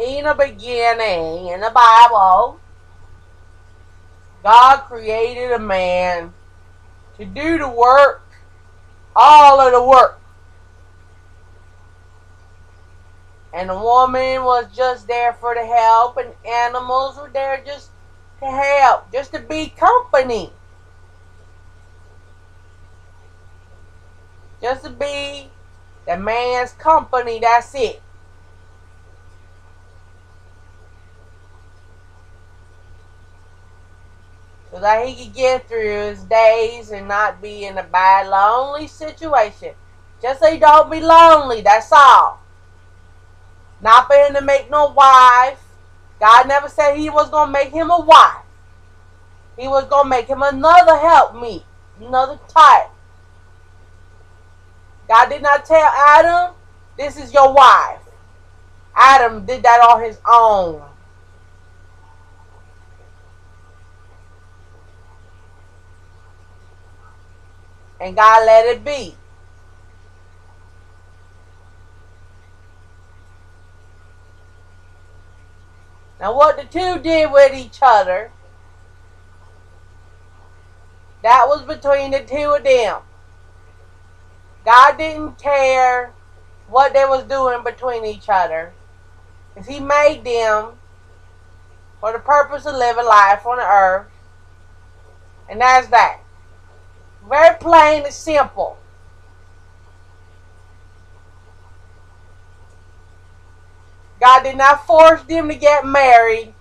In the beginning, in the Bible, God created a man to do the work, all of the work. And the woman was just there for the help, and animals were there just to help, just to be company. Just to be the man's company, that's it. So that he could get through his days and not be in a bad, lonely situation. Just so he don't be lonely, that's all. Not for him to make no wife. God never said he was going to make him a wife. He was going to make him another helpmeet, another type. God did not tell Adam, this is your wife. Adam did that on his own. And God let it be. Now what the two did with each other, that was between the two of them. God didn't care what they was doing between each other, because he made them for the purpose of living life on the earth. And that's that. Very plain and simple. God did not force them to get married.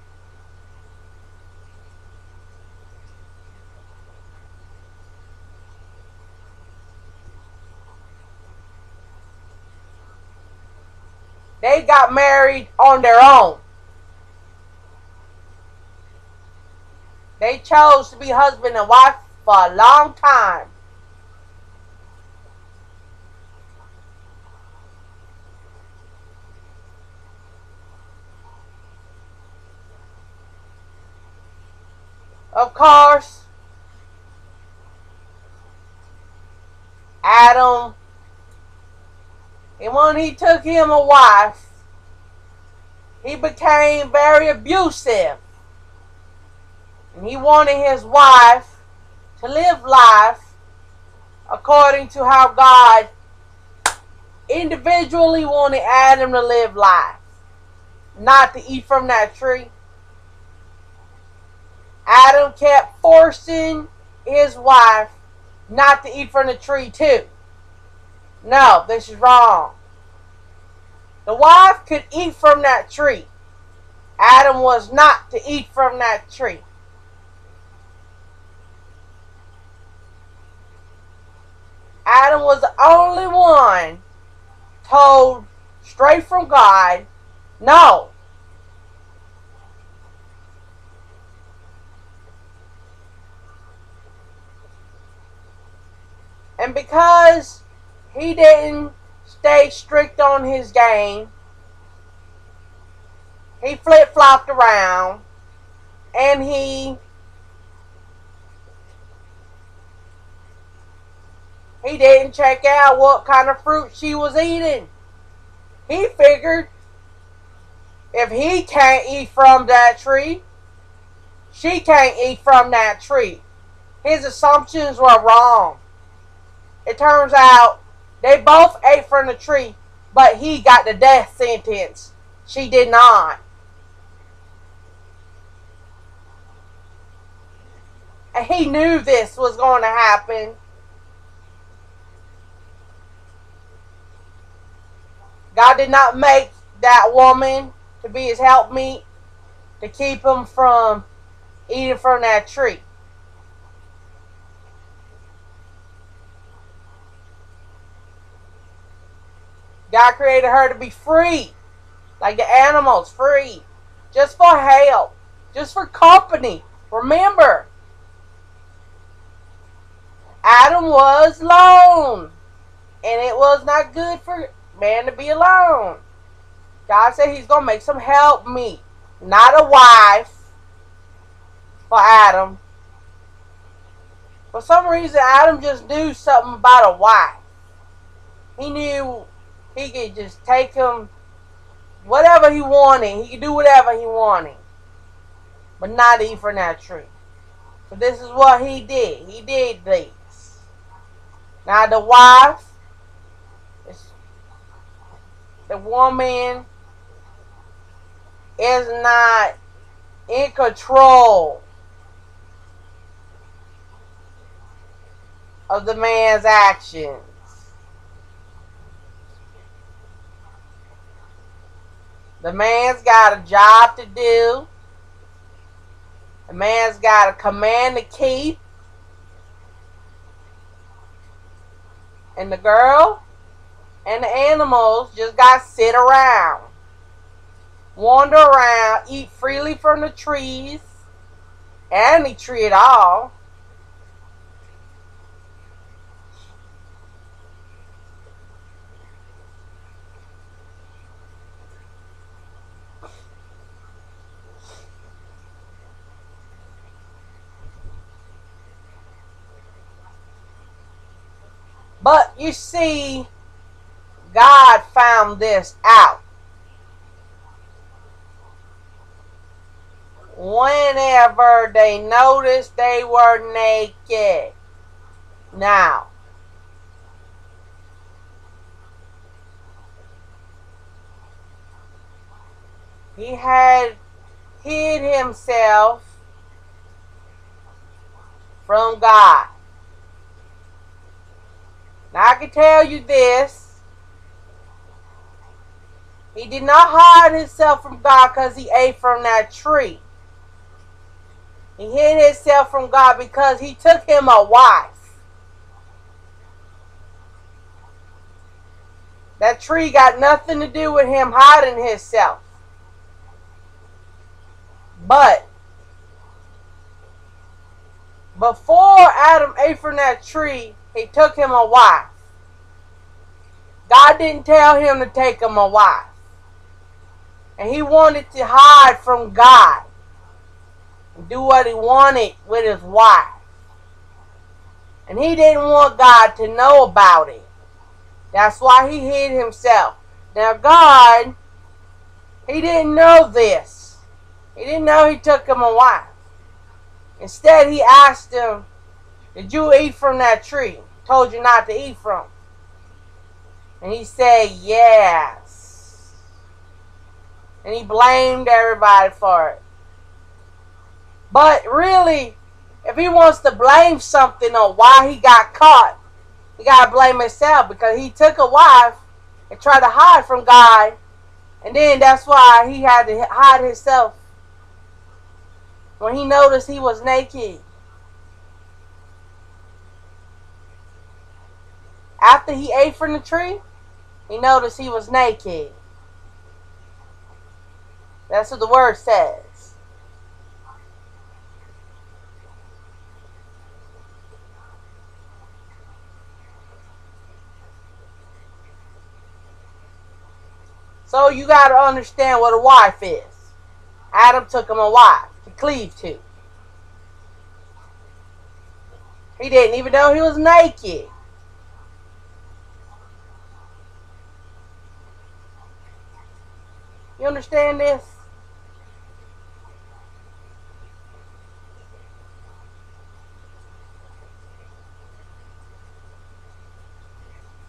They got married on their own. They chose to be husband and wife for a long time. Of course, Adam, and when he took him a wife, he became very abusive. And he wanted his wife to live life according to how God individually wanted Adam to live life. Not to eat from that tree. Adam kept forcing his wife not to eat from the tree too. No, this is wrong. The wife could eat from that tree. Adam was not to eat from that tree. Adam was the only one told straight from God, no. And because he didn't stay strict on his game, he flip-flopped around, and he didn't check out what kind of fruit she was eating. He figured if he can't eat from that tree, she can't eat from that tree. His assumptions were wrong. It turns out they both ate from the tree, but he got the death sentence. She did not. And he knew this was going to happen. God did not make that woman to be his helpmeet to keep him from eating from that tree. God created her to be free, like the animals, free, just for help, just for company. Remember, Adam was alone, and it was not good for man to be alone. God said he's going to make some helpmeet, not a wife for Adam. For some reason, Adam just knew something about a wife. He knew he could just take him whatever he wanted. He could do whatever he wanted, but not eat from that tree. So this is what he did. He did this. Now the wife, the woman is not in control of the man's actions. The man's got a job to do. The man's got a command to keep. And the girl and the animals just got to sit around, wander around, eat freely from the trees, any tree at all. But you see, God found this out. Whenever they noticed they were naked. Now, he had hid himself from God. Now I can tell you this. He did not hide himself from God because he ate from that tree. He hid himself from God because he took him a wife. That tree got nothing to do with him hiding himself. But before Adam ate from that tree, he took him a wife. God didn't tell him to take him a wife. And he wanted to hide from God and do what he wanted with his wife. And he didn't want God to know about it. That's why he hid himself. Now God, he didn't know this. He didn't know he took him a wife. Instead, he asked him, did you eat from that tree? Told you not to eat from. And he said, yes. And he blamed everybody for it. But really, if he wants to blame something on why he got caught, he got to blame himself because he took a wife and tried to hide from God. And then that's why he had to hide himself when he noticed he was naked. After he ate from the tree, he noticed he was naked. That's what the word says. So you got to understand what a wife is. Adam took him a wife to cleave to. He didn't even know he was naked. You understand this?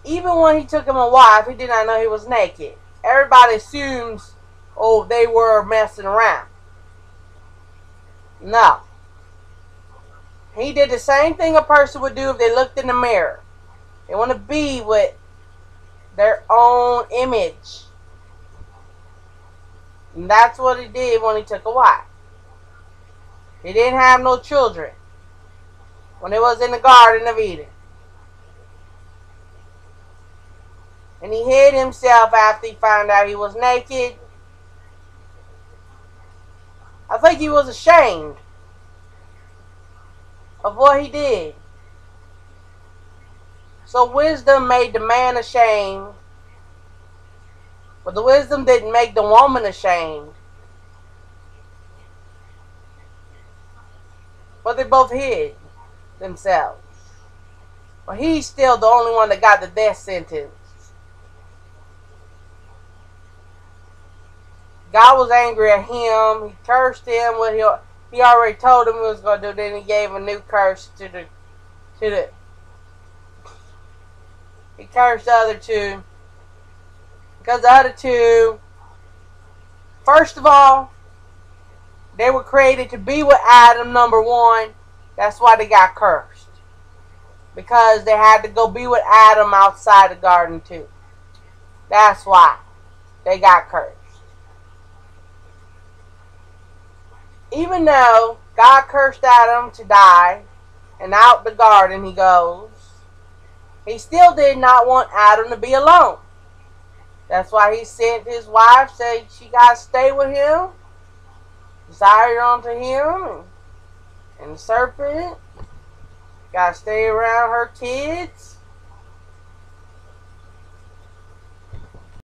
Even when he took him a wife, he did not know he was naked. Everybody assumes, oh, they were messing around. No. He did the same thing a person would do if they looked in the mirror. They want to be with their own image. And that's what he did when he took a wife. He didn't have no children when he was in the Garden of Eden. And he hid himself after he found out he was naked. I think he was ashamed of what he did. So wisdom made the man ashamed. But the wisdom didn't make the woman ashamed. But they both hid themselves. But he's still the only one that got the death sentence. God was angry at him. He cursed him. What he already told him he was going to do. Then he gave a new curse to the. He cursed the other two because the other two, first of all, they were created to be with Adam. Number one, that's why they got cursed, because they had to go be with Adam outside the garden too. That's why they got cursed. Even though God cursed Adam to die, and out the garden he goes, he still did not want Adam to be alone. That's why he sent his wife, said she got to stay with him, desired unto him, and the serpent got to stay around her kids.